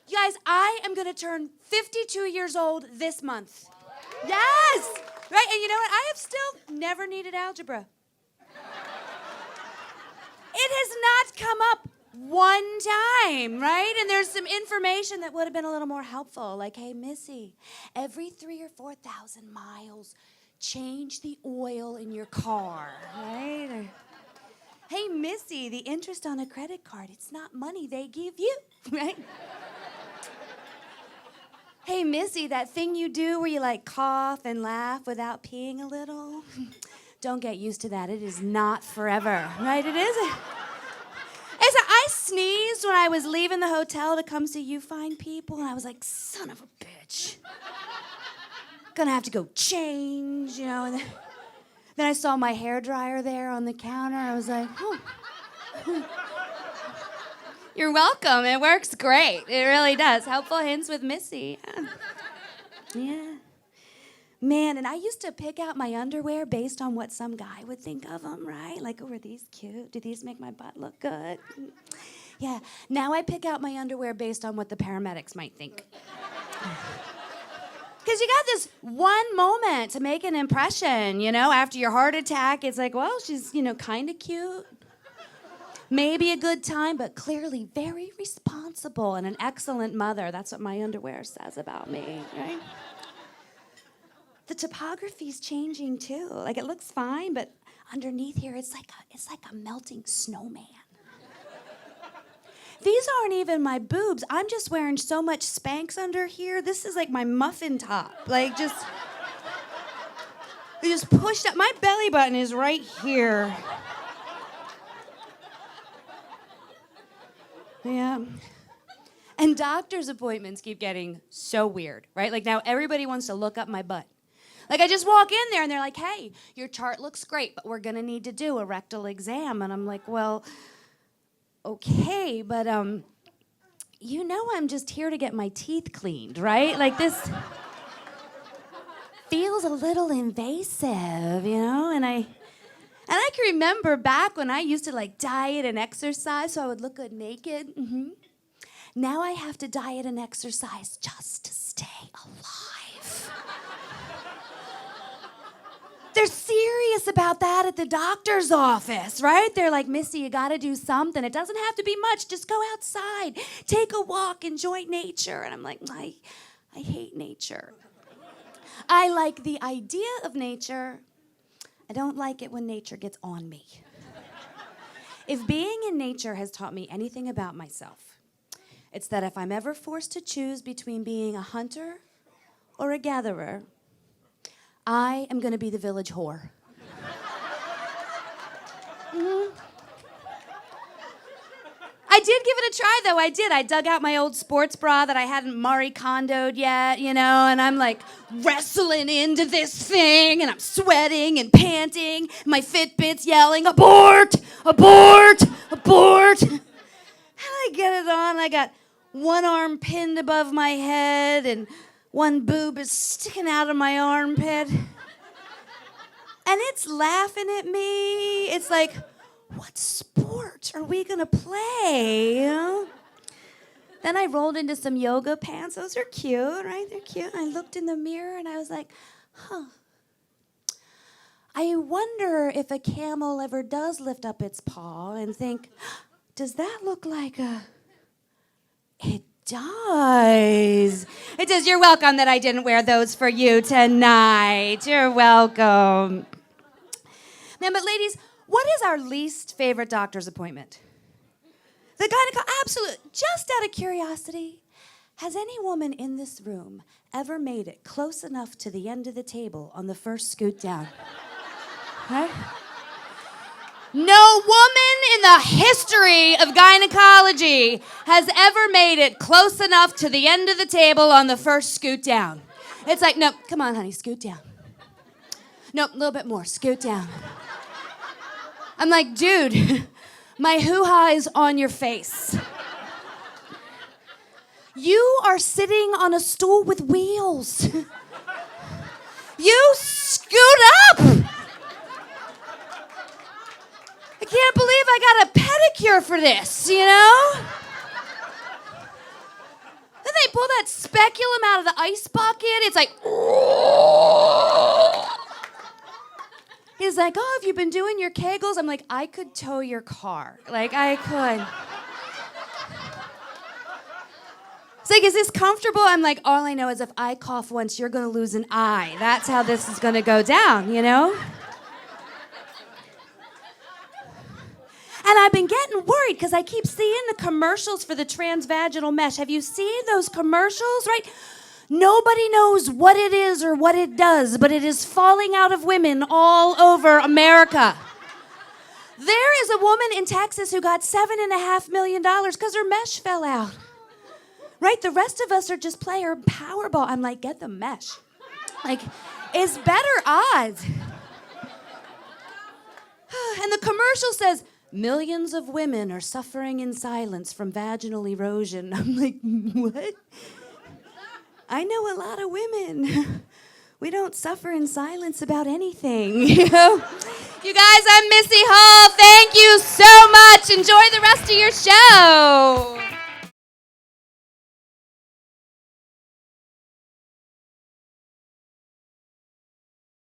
You guys, I am going to turn 52 years old this month. Yes! Right? And you know what? I have still never needed algebra. It has not come up one time, right? And there's some information that would have been a little more helpful. Like, hey, Missy, every 3,000 or 4,000 miles, change the oil in your car, right? Or, hey, Missy, the interest on a credit card, it's not money they give you, right? Hey, Missy, that thing you do where you like cough and laugh without peeing a little, don't get used to that. It is not forever, right? It isn't. I sneezed when I was leaving the hotel to come see you fine people, and I was like, son of a bitch. Gonna have to go change, you know. And then I saw my hairdryer there on the counter. I was like, oh. You're welcome. It works great. It really does. Helpful hints with Missy. Yeah. Man, and I used to pick out my underwear based on what some guy would think of them, right? Like, oh, are these cute? Do these make my butt look good? Yeah. Now I pick out my underwear based on what the paramedics might think. Because you got this one moment to make an impression, you know? After your heart attack, it's like, well, she's, you know, kind of cute. Maybe a good time, but clearly very responsible and an excellent mother. That's what my underwear says about me, right? The topography's changing too. Like, it looks fine, but underneath here, it's like a melting snowman. These aren't even my boobs. I'm just wearing so much Spanx under here. This is like my muffin top. Like, just pushed up. My belly button is right here. Yeah. And doctor's appointments keep getting so weird, right? Like, now everybody wants to look up my butt. Like, I just walk in there and they're like, hey, your chart looks great, but we're gonna need to do a rectal exam. And I'm like, well, okay, but you know I'm just here to get my teeth cleaned, right? Like, this feels a little invasive, you know? And I can remember back when I used to like diet and exercise so I would look good naked. Mm-hmm. Now I have to diet and exercise just to stay alive. They're serious about that at the doctor's office, right? They're like, Missy, you gotta do something. It doesn't have to be much. Just go outside, take a walk, enjoy nature. And I'm like, I hate nature. I like the idea of nature. I don't like it when nature gets on me. If being in nature has taught me anything about myself, it's that if I'm ever forced to choose between being a hunter or a gatherer, I am gonna be the village whore. Mm-hmm. I did give it a try, though. I did. I dug out my old sports bra that I hadn't Marie Kondo'd yet, you know, and I'm like wrestling into this thing, and I'm sweating and panting. My Fitbit's yelling, abort, abort, abort. And I get it on. I got one arm pinned above my head, and one boob is sticking out of my armpit. And it's laughing at me. It's like, what sport are we gonna play? You know? Then I rolled into some yoga pants. Those are cute, right? They're cute. And I looked in the mirror and I was like, I wonder if a camel ever does lift up its paw and think, does that look like a... It does. It does. You're welcome that I didn't wear those for you tonight. You're welcome. Man, but ladies, what is our least favorite doctor's appointment? The gynecology, absolute. Just out of curiosity, has any woman in this room ever made it close enough to the end of the table on the first scoot down? Right? No woman in the history of gynecology has ever made it close enough to the end of the table on the first scoot down. It's like, no, come on, honey, scoot down. Nope, a little bit more, scoot down. I'm like, dude, my hoo-ha is on your face. You are sitting on a stool with wheels. You scoot up. I can't believe I got a pedicure for this, you know? they pull that speculum out of the ice bucket, it's like, he's like, oh, have you been doing your Kegels? I'm like, I could tow your car. Like, I could. It's like, is this comfortable? I'm like, all I know is if I cough once, you're gonna lose an eye. That's how this is gonna go down, you know? And I've been getting worried because I keep seeing the commercials for the transvaginal mesh. Have you seen those commercials, right? Nobody knows what it is or what it does, but it is falling out of women all over America. There is a woman in Texas who got $7.5 million because her mesh fell out. Right? The rest of us are just player Powerball. I'm like, get the mesh. Like, it's better odds. And the commercial says, millions of women are suffering in silence from vaginal erosion. I'm like, what? I know a lot of women. We don't suffer in silence about anything, you know? You guys, I'm Missy Hall. Thank you so much. Enjoy the rest of your show.